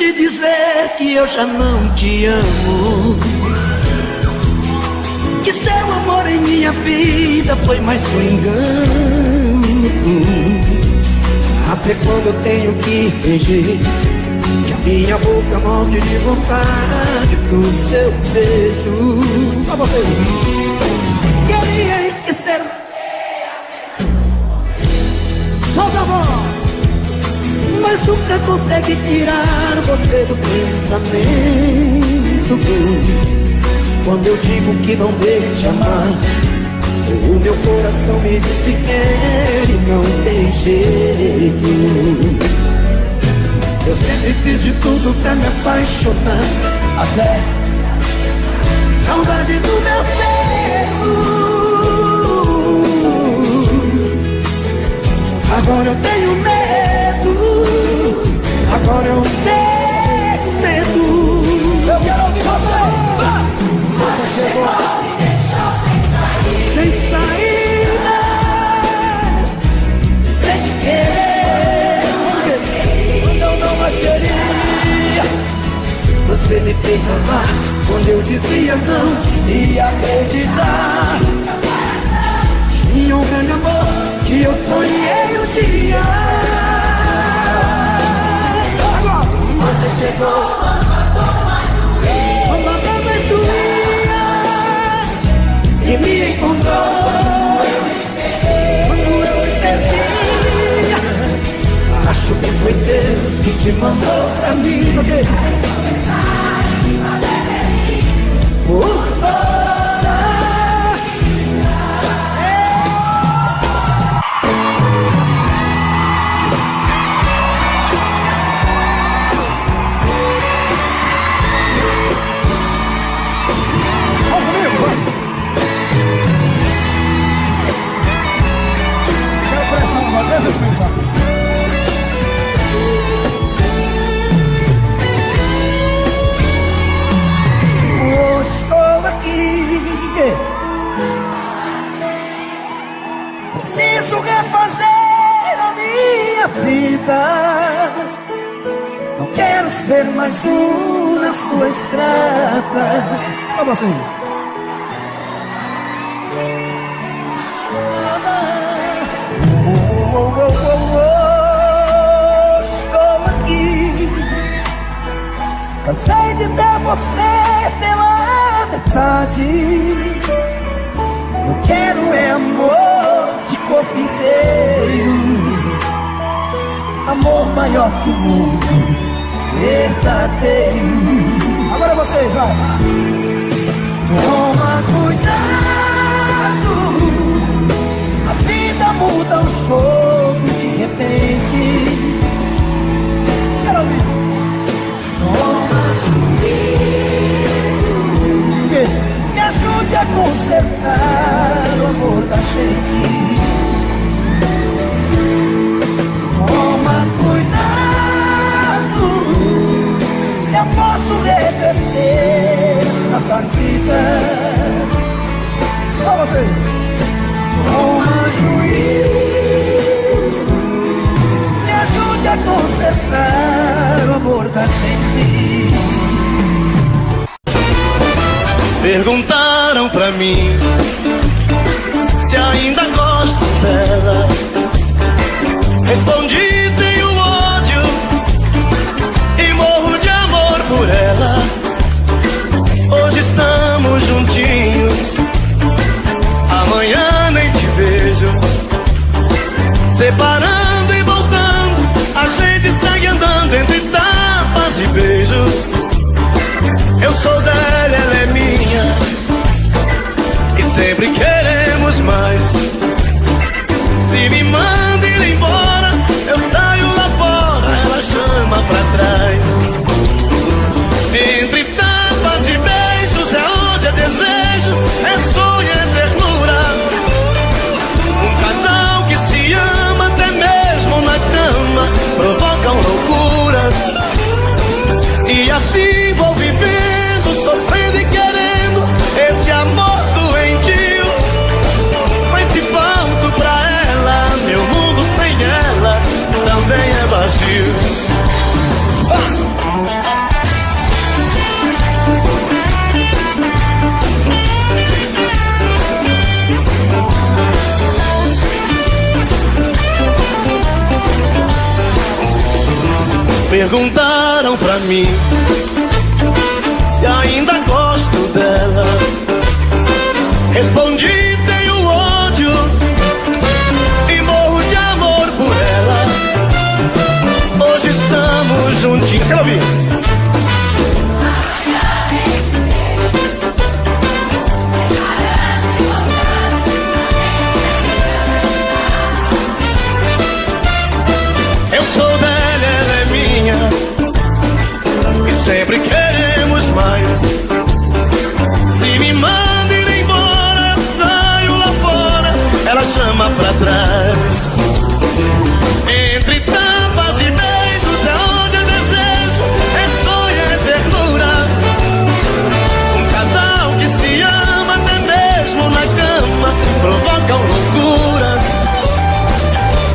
te dizer que eu já não te amo, que seu amor em minha vida foi mais um engano. Até quando eu tenho que fingir que a minha boca morre de vontade do seu beijo. Só vocês. Queria esquecer. Solta a voz. Mas nunca consegue tirar você do pensamento. Quando eu digo que não devo te amar, o meu coração me diz que quer e não tem jeito. Eu sempre fiz de tudo pra me apaixonar, até saudade do meu peito. Agora eu tenho medo, agora eu tenho medo. Eu quero ouvir você. Você chegou, sem saída, sem querer. quando eu não mais queria. Você me fez amar quando eu dizia não E acreditar. Tinha um grande amor que eu sonhei um dia. Agora você chegou. Quando a dor mais doía e me encontrou, quando eu me perdi, acho que foi Deus que te mandou pra mim. Ok. Por fora. Vamos comigo, vai. Quero pressão agora, deixa eu pensar. Estou aqui, preciso refazer a minha vida. Não quero ser mais um na sua estrada. Só vocês. Estou aqui, cansei de ter você pela metade. Eu quero é amor de corpo inteiro, amor maior que o mundo, verdadeiro. Agora vocês, vai. Toma cuidado, a vida muda um sopro de repente. Quero ouvir. Toma juízo, me ajude a consertar o amor da gente. Toma cuidado, eu posso reverter essa partida. Só vocês. Toma juízo, me ajude a consertar o amor da gente. Perguntaram pra mim se ainda gosto dela. Respondi, tenho ódio e morro de amor por ela. Hoje estamos juntinhos, amanhã nem te vejo. Separando e voltando, a gente segue andando entre tapas e beijos. Eu sou dela, ela é minha, e sempre queremos mais. Se me manda ir embora, eu Perguntaram pra mim se ainda gosto dela. Respondi, tenho ódio e morro de amor por ela. Hoje estamos juntinhos. Quero ouvir. Eu sou dela, ela é minha, e sempre queremos mais. Se me manda ir embora, eu saio lá fora, ela chama pra trás. Entre tapas e beijos é onde eu desejo, é sonho, é ternura. Um casal que se ama até mesmo na cama provocam loucuras.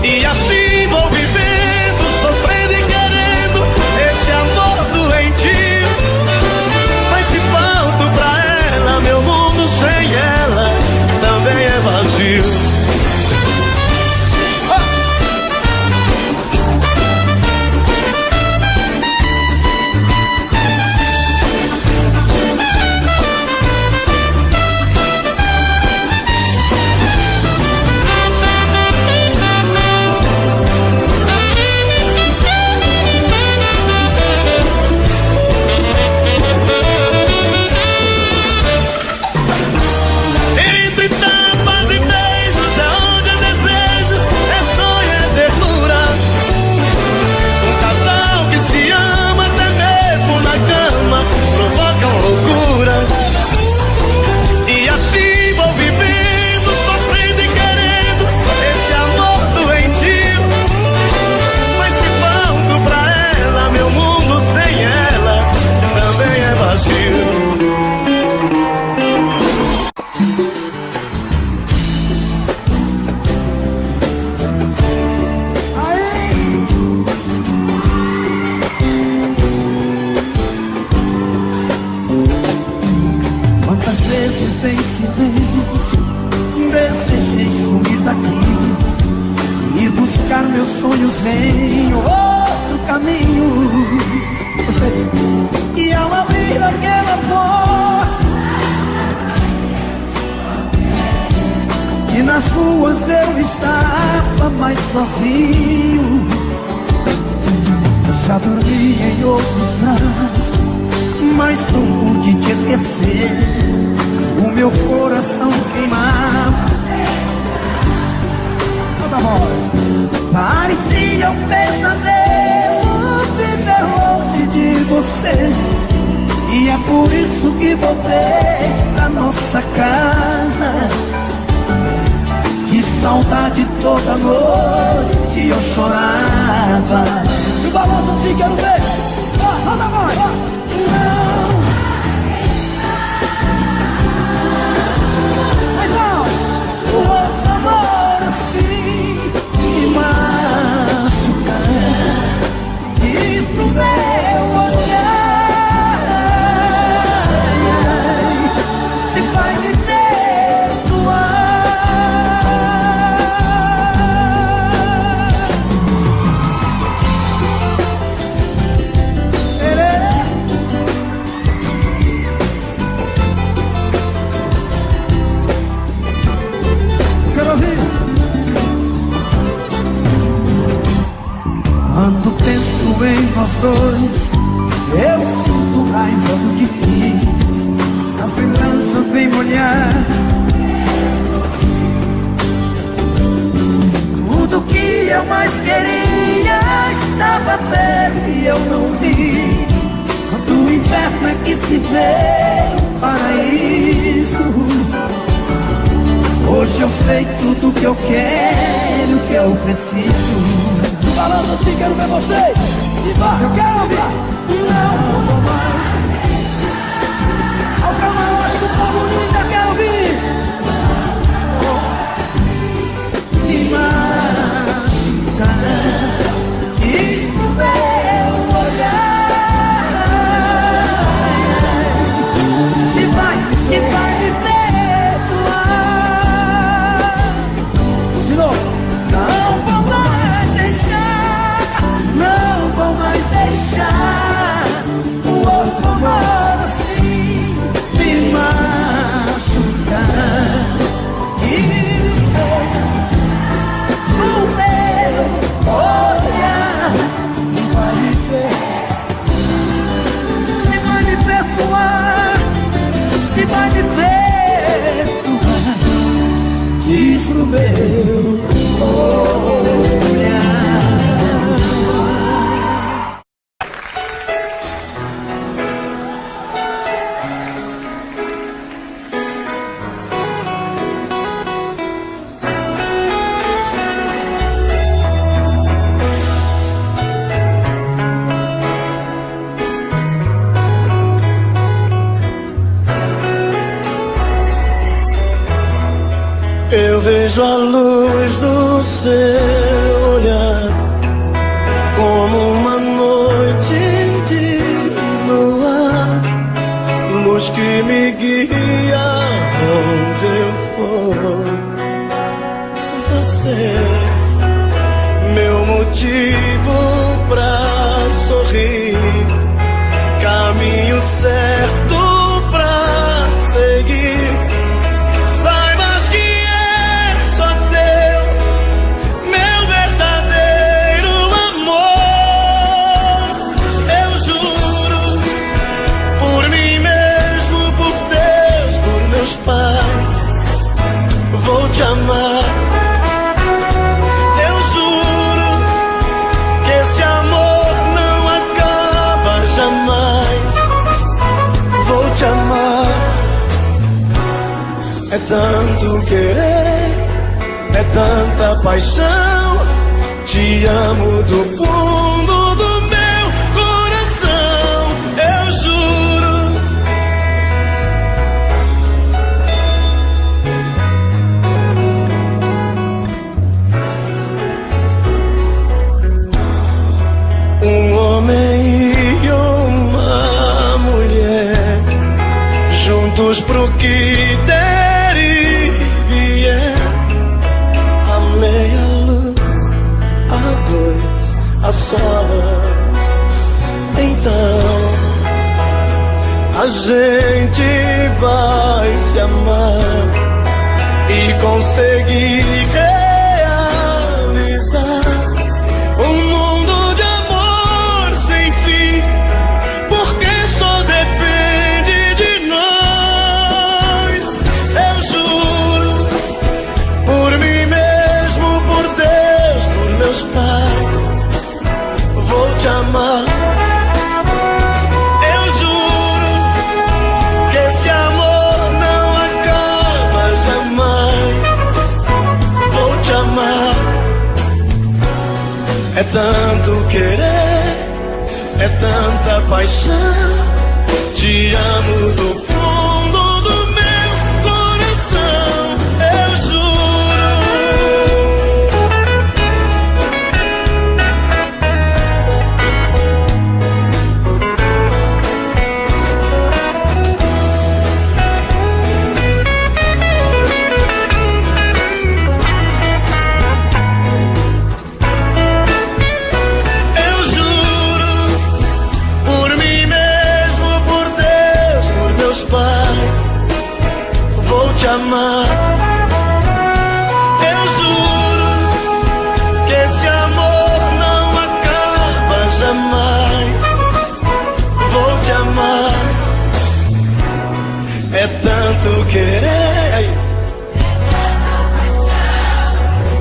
E assim vou vivendo, sofrendo e querendo esse amor doentio. Mas se falto pra ela, meu mundo sem ela também é vazio. Entre tapas e beijos é onde eu desejo, é sonho, é ternura. Um casal que se ama até mesmo na cama provocam loucuras. E assim vou vivendo, sofrendo e querendo esse amor doentio. Mas se falto pra ela, meu mundo sem ela também é vazio. Quantas vezes em silêncio desejei sumir daqui, ir buscar meus sonhos em outro caminho. Vocês. E ao abrir aquela porta, e nas ruas eu estava mais sozinho. Eu já dormi em outros braços, mas não pude te esquecer. O meu coração queimava. Solta a voz. Parecia um pesadelo viver longe de você. E é por isso que voltei pra nossa casa. De saudade toda noite eu chorava. E o balanço assim, quero ver. Solta a voz. Não. Mas não. O outro amor assim me machuca. Diz pro meu olhar se vai me Quando penso em nós dois, eu sinto raiva do que fiz. As lembranças vêm molhar tudo que eu mais queria. Estava perto e eu não vi. Quando o inferno é que se vê o paraíso. Hoje eu sei tudo que eu quero, que eu preciso. Balança assim, quero ver vocês. E vai. Eu quero ouvir. Não vou mais. Ao camarote do povo bonita, quero ouvir. Me machuca. Diz pro meu olhar se vai me perdoar. De novo. Não vou mais deixar. Não vou mais deixar. meu olhar. Eu vejo a luz do seu olhar como uma noite de luar, luz que me guia onde eu for. Você, meu motivo pra sorrir, caminho certo pra seguir. Vou te amar, eu juro que esse amor não acaba jamais. Vou te amar, é tanto querer, é tanta paixão. Te amo do fundo do meu coração, eu juro. E uma mulher juntos pro que der e vier, a meia luz, a dois, a sós. Então a gente vai se amar e conseguir realizar um mundo de amor sem fim, porque só depende de nós. Eu juro, por mim mesmo, por Deus, por meus pais, vou te amar. Eu juro que esse amor não acaba jamais. Vou te amar. É tanto querer, é tanta paixão. Te amo do fundo do meu coração, eu juro. Eu juro, por mim mesmo, por Deus, por meus pais, vou te amar. Eu juro que esse amor não acaba jamais. Vou te amar. É tanto querer,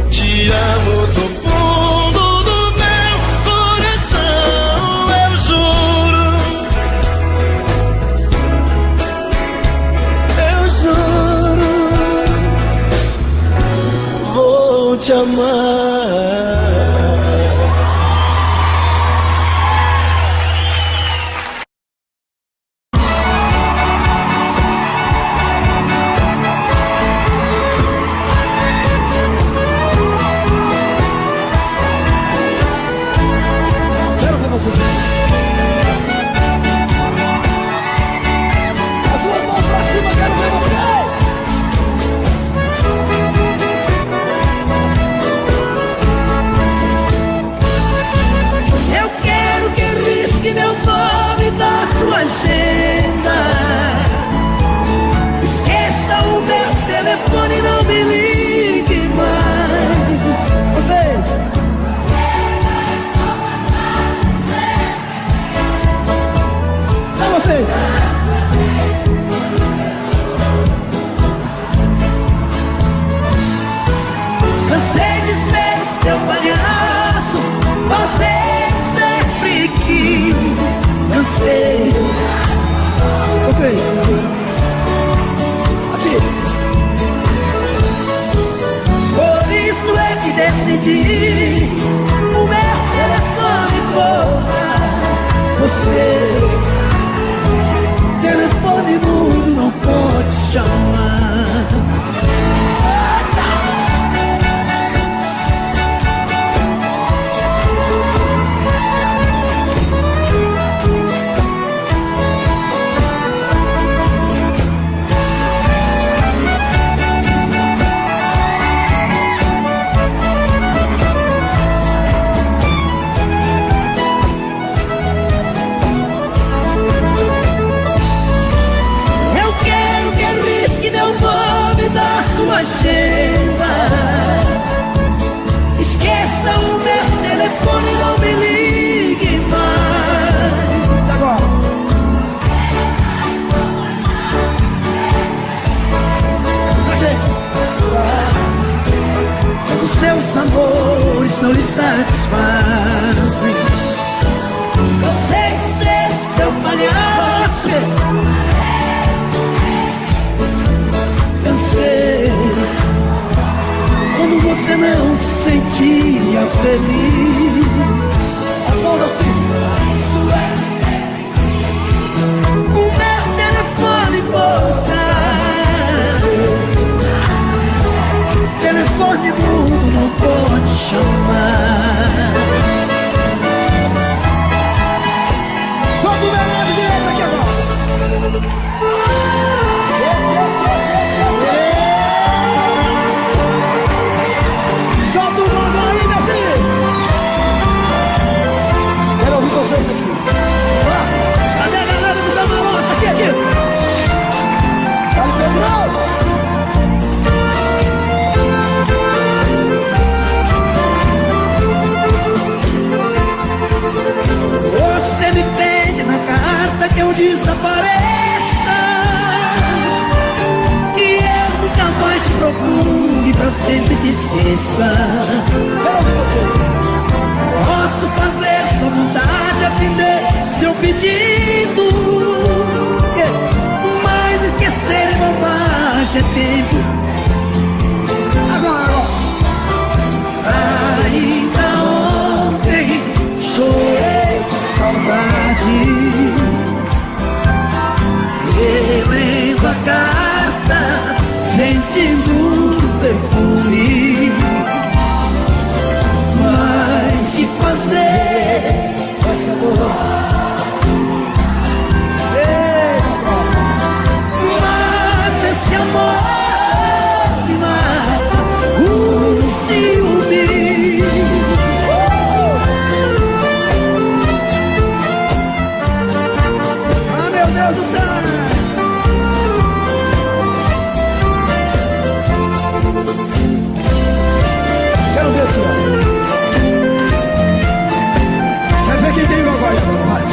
te amo do fundo do meu coração, eu juro. Eu juro, vou te amar. Quero ver vocês. As suas mãos pra cima, quero ver vocês. você. Telefone mudo não pode chamar. Agenda. Esqueça o meu telefone, não me ligue mais. Agora. Quando seus amores não lhe satisfazem, cansei de ser seu palhaço. Quando você não se sentia feliz, as mãos assim. O meu telefone boca, telefone mudo não pode chamar. Vamos do meu lado direito aqui agora. Solta o gogó aí, meu filho! Quero ouvir vocês aqui. Cadê a galera do camarote? Aqui, aqui! Dale, Pedrão! Você me pede na carta que eu desapareça, que eu nunca mais te procure, pra sempre te esqueça. Posso fazer sua vontade, atender seu pedido, mas esquecer é bobagem, é tempo. Agora, ainda ontem chorei de saudade, relendo a carta, sentindo o perfume. Mas que fazer com essa dor? Mata esse amor, me mata o ciúme. Ah, meu Deus do céu! Quero ver, tio. Quer ver quem tem gogó aí agora, vai.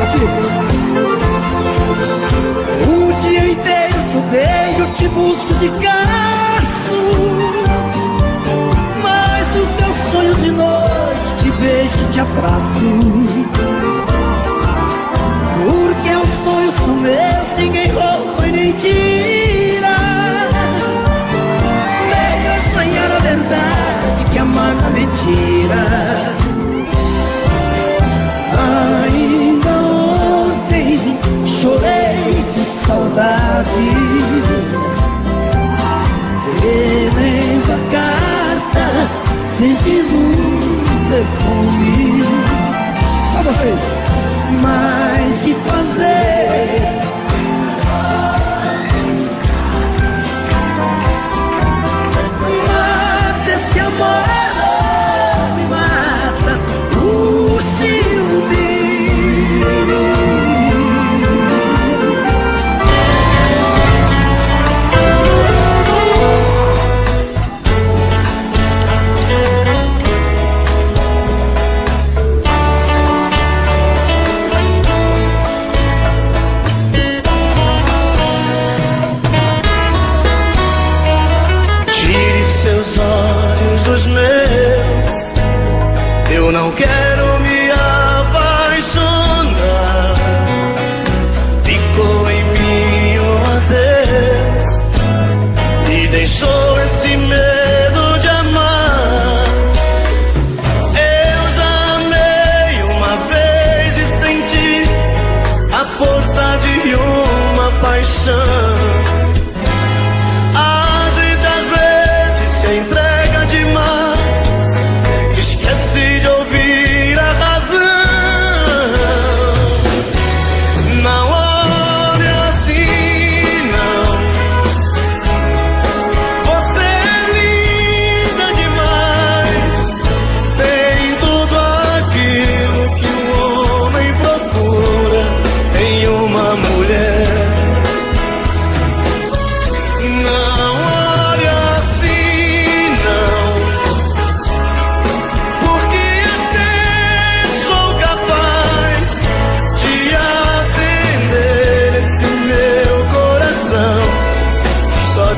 Aqui. O dia inteiro te odeio, te busco de caço, mas nos meus sonhos de noite te beijo e te abraço. Porque os sonhos são meus, ninguém rouba e nem tira. Melhor sonhar a verdade que amar na mentira. Ainda ontem chorei de saudade, relendo a carta, sentindo um perfume. Só vocês. Mas que fazer? Mata esse amor, me mata o ciúme. Eu não quero me apaixonar. Ficou em mim um adeus e deixou esse medo de amar.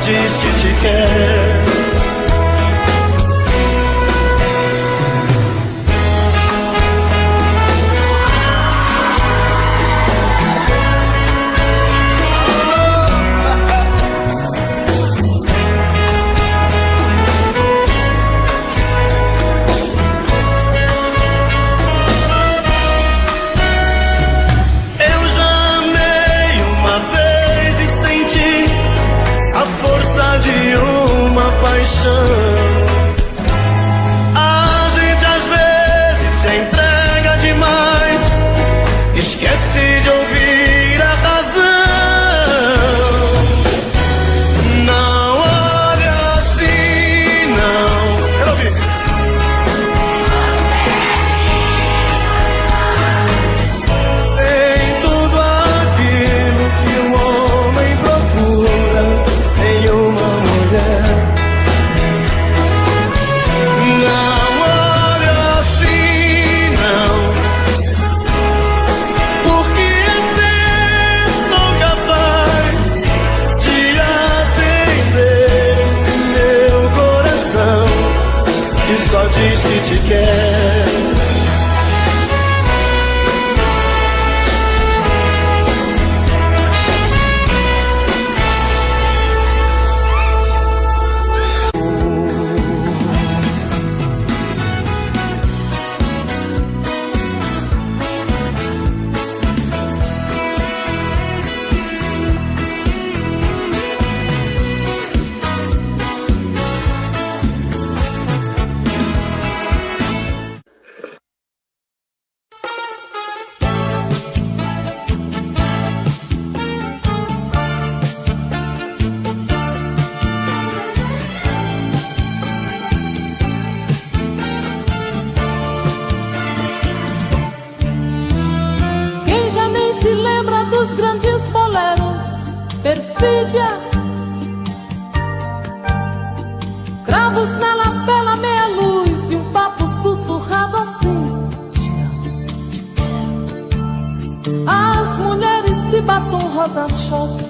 diz que te quer. A gente às vezes se entrega demais, esquece de ouvir a razão. Não olha assim, não. Quero ouvir. Tem tudo aquilo que um homem procura em uma mulher. Só diz que te quer. Perfídia, cravos na lapela, meia luz e um papo sussurrado assim. As mulheres de batom rosa choque,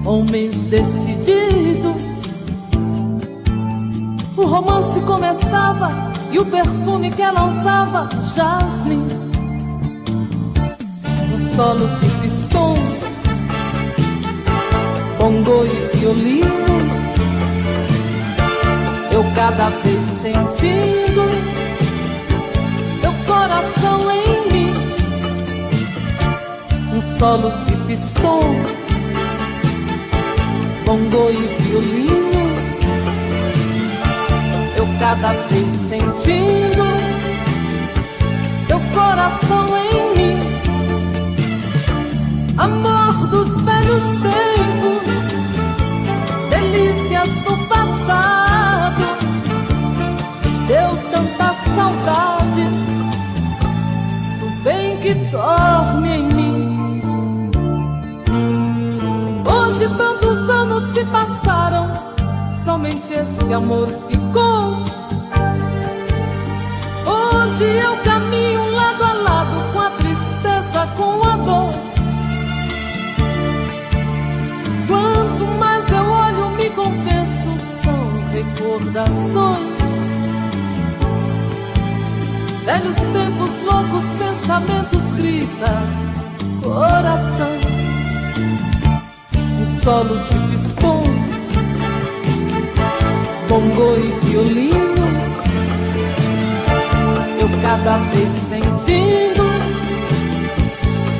homens decididos. O romance começava e o perfume que ela usava, jasmim. Um solo de pistão, bongo e violino, eu cada vez sentindo teu coração em mim. Um solo de pistão, bongo e violino, eu cada vez sentindo teu coração em mim. Amor dos velhos tempos, delícias do passado, deu tanta saudade do bem que dorme em mim. Hoje tantos anos se passaram, somente este amor ficou. Hoje eu caminho lado a lado, com a tristeza, com a dor. Quanto mais eu olho, me confesso, são recordações. Velhos tempos, loucos pensamentos, grita coração. Um solo de pistão, bongo e violino, eu cada vez sentindo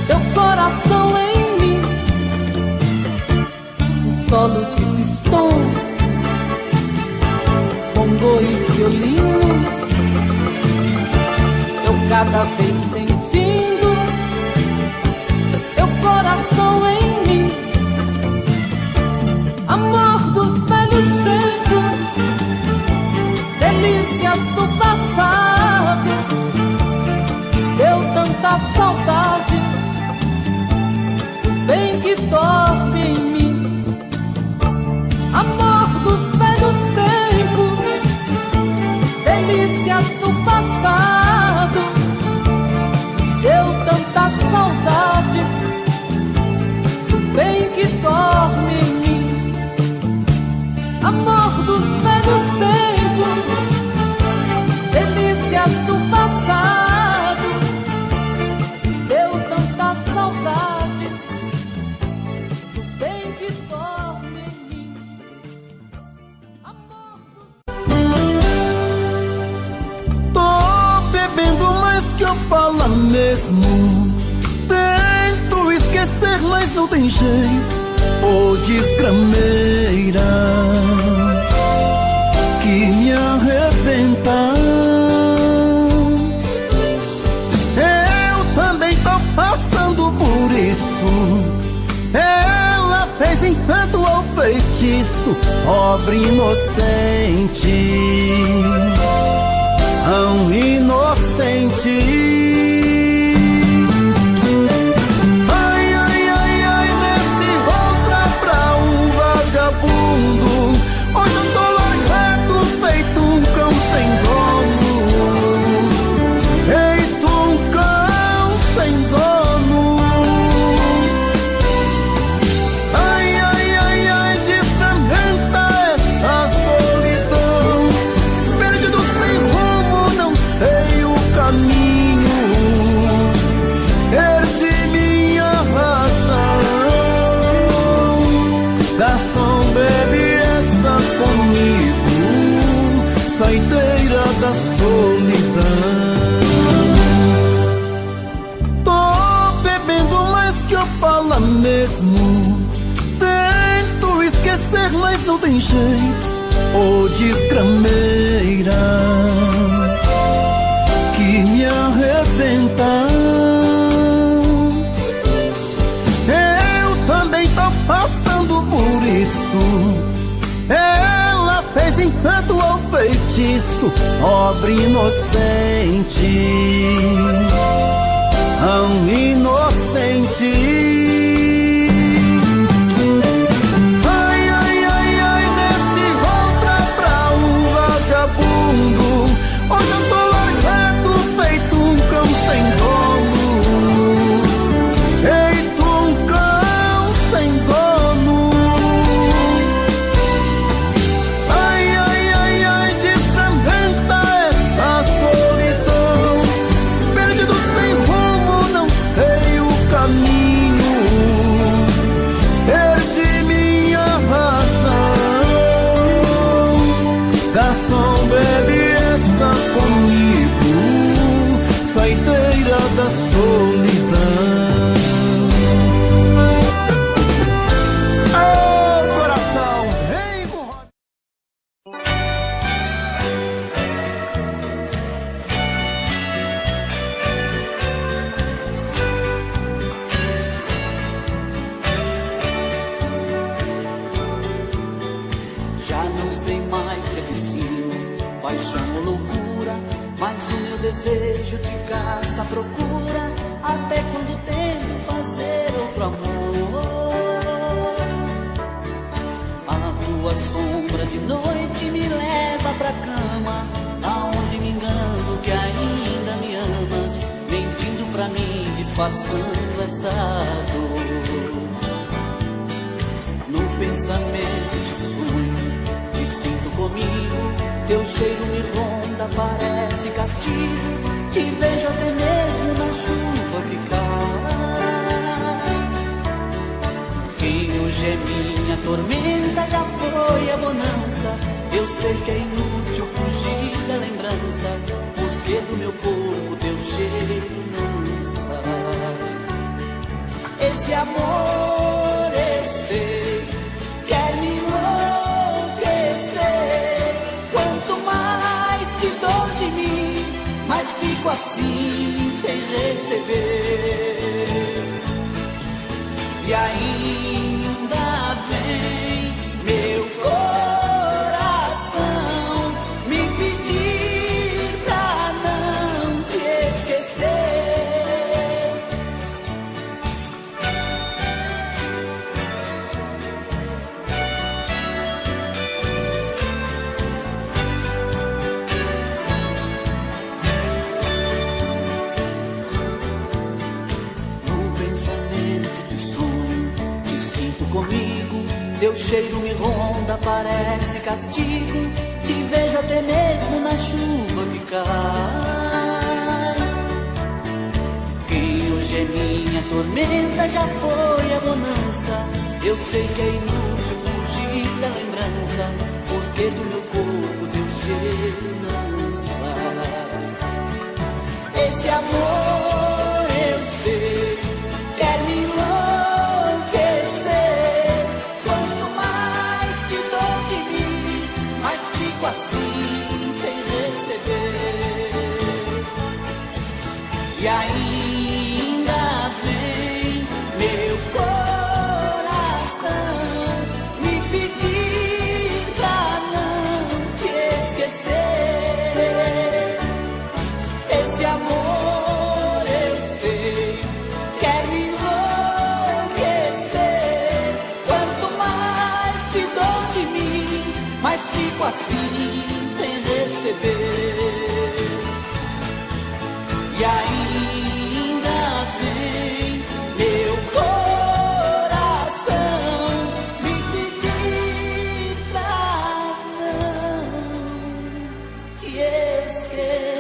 teu coração em mim. Um solo de pistão, bongo e violino, eu cada vez sentindo teu coração em mim. Amor dos velhos tempos, delícias do passado, deu tanta saudade do bem que dorme em mim. Amor dos velhos tempos, delícias do passado, deu tanta saudade do bem que dorme em mim. fala mesmo. Tento esquecer, mas não tem jeito. Ô desgrameira que me arrebenta. Eu também tô passando por isso. Ela fez encanto ou feitiço, pobre inocente, tão inocente. Ai, ai, ai, ai, nesse outra pra um vagabundo. Hoje eu tô largado, feito um cão sem dono. Feito um cão sem dono. Ai, ai, ai, ai, destramenta essa solidão. Perdido sem rumo, não sei o caminho. Perdi minha razão. Garçom, bebe essa comigo, saideira da solidão. Tô bebendo mais que eu falo mesmo. Tento esquecer, mas não tem jeito. Ô desgrameira que me arrebenta. Eu também tô passando por isso. Ela fez encanto ou feitiço, pobre inocente, tão inocente. Ai, ai, ai, ai, nesse outra pra um vagabundo. Hoje eu tô largado, feito um cão sem dono. Feito um cão sem dono. Ai, ai, ai, ai, destramenta essa solidão. Perdido sem rumo, não sei o caminho. Perdi minha razão. Garçom, bebe essa comigo, saideira da solidão. Ô coração, vem com roda. Já não sei mais se é destino, paixão ou loucura, mas o meu desejo te caça à procura, até quando tento fazer outro amor. A tua sombra de noite me leva pra cama, aonde me engano que ainda me amas, mentindo pra mim, disfarçando essa dor. No pensamento te sonho, te sinto comigo, teu cheiro me ronda, parece castigo. Te vejo até mesmo na chuva que cai. Quem hoje é minha tormenta já foi a bonança. Eu sei que é inútil fugir da lembrança, porque do meu corpo teu cheiro não sai. Esse amor eu sei quer me enlouquecer. Quanto mais te dou de mim, mais fico assim sem receber. E ainda vem meu coração me pedir pra não te esquecer. Comigo, teu cheiro me ronda, parece castigo. Te vejo até mesmo na chuva que cai. Quem hoje é minha tormenta já foi a bonança. Eu sei que é inútil fugir da lembrança, porque do meu corpo teu cheiro não sai. Esse amor E ainda vem meu coração me pedir pra não te esquecer. Esse amor eu sei quer me enlouquecer. Quanto mais te dou de mim, mais fico assim sem receber. E ainda vem meu coração me pedir pra não te esquecer.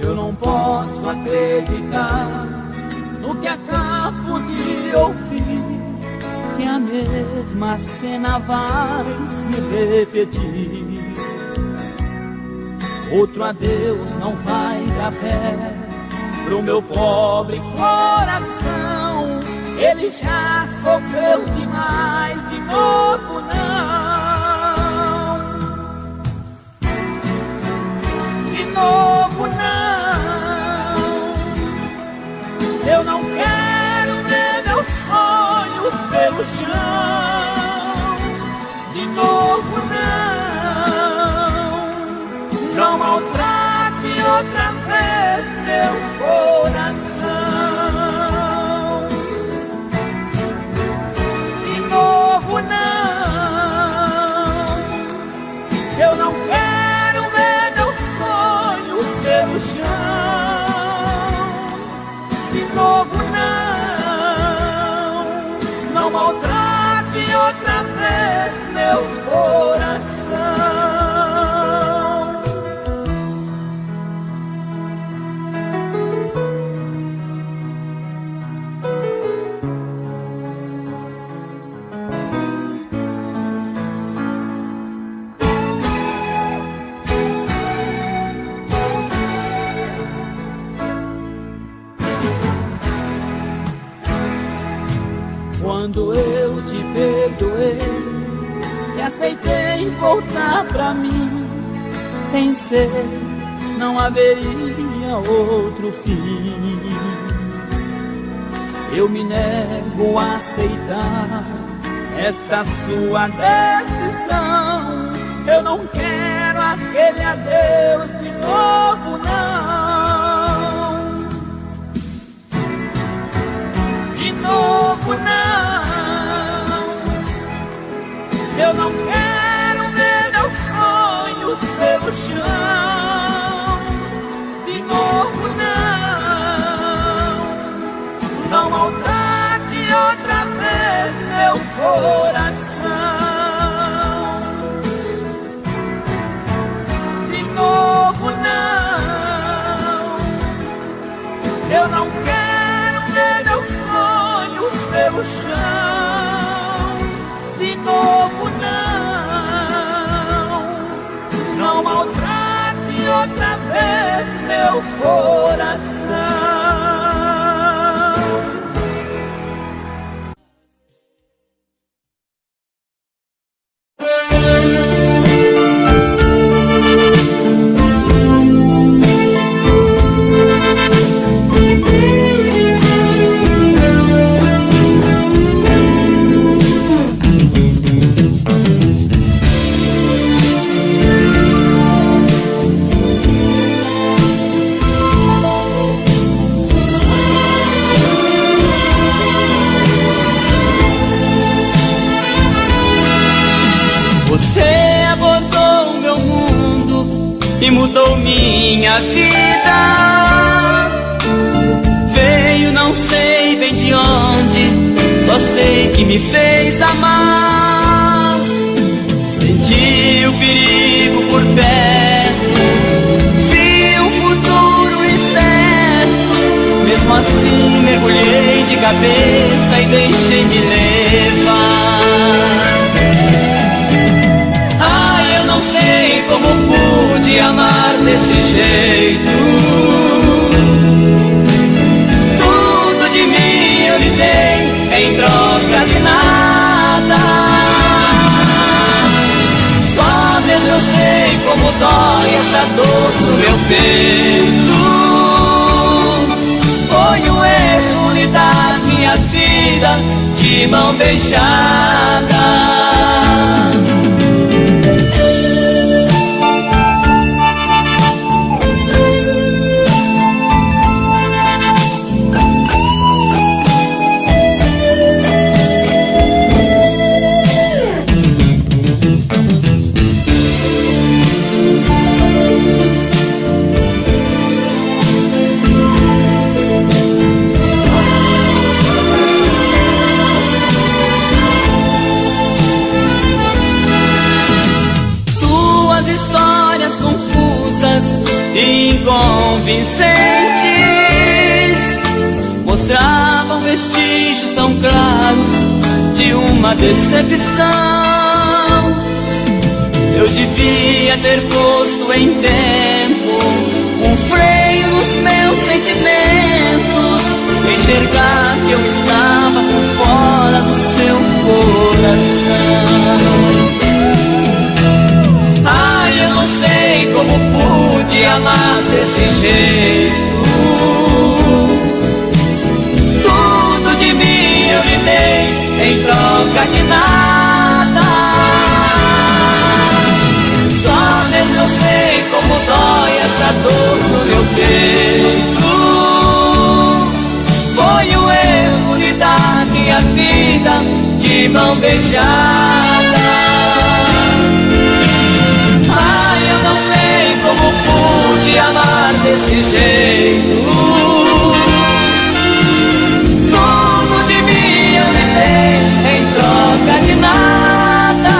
Eu não posso acreditar no que acabo de ouvir, que a mesma cena vai se repetir. Outro adeus não vai dar pé pro meu pobre coração. Ele já sofreu demais, de novo não. De novo não. Eu não quero ver meus sonhos pelo chão. De novo não. Não maltrate outra vez meu coração. De novo não. Eu não quero ver meus sonhos pelo chão. De novo não. Não maltrate outra vez meu coração. Quando eu te perdoei, que aceitei voltar pra mim, pensei não haveria outro fim. Eu me nego a aceitar esta sua decisão. Eu não quero aquele adeus de novo, não. De novo não. Eu não quero ver meus sonhos pelo chão. De novo não. Não maltrate outra vez meu coração. De novo não. Eu não quero ver meus sonhos pelo chão. De novo não. Não maltrate outra vez meu coração. Você abordou meu mundo e mudou minha vida. Veio não sei bem de onde, só sei que me fez amar. Senti o perigo por perto, vi um futuro incerto. Mesmo assim mergulhei de cabeça e deixei-me levar. Ai, eu não sei como pude amar desse jeito. Tudo de mim eu lhe dei em troca de nada. Só mesmo eu sei como dói essa dor no meu peito. Foi um erro lhe dar minha vida de mão beijada. Inconvincentes mostravam vestígios tão claros de uma decepção. Eu devia ter posto em tempo um freio nos meus sentimentos, enxergar que eu estava por fora do seu coração. Ai, eu não sei como pude amar desse jeito. Tudo de mim eu lhe dei em troca de nada. Só mesmo eu sei como dói essa dor no meu peito. Foi um erro lhe dar minha vida de mão beijada. Ai, eu não sei como pude amar desse jeito. Tudo de mim eu lhe dei em troca de nada.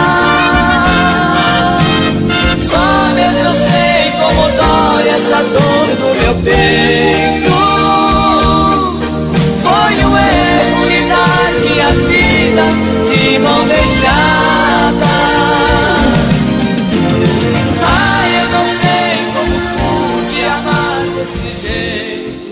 Só mesmo eu sei como dói essa dor no meu peito. Foi um erro lhe dar minha vida de mão beijada. Ai, eu não sei como pude amar desse jeito.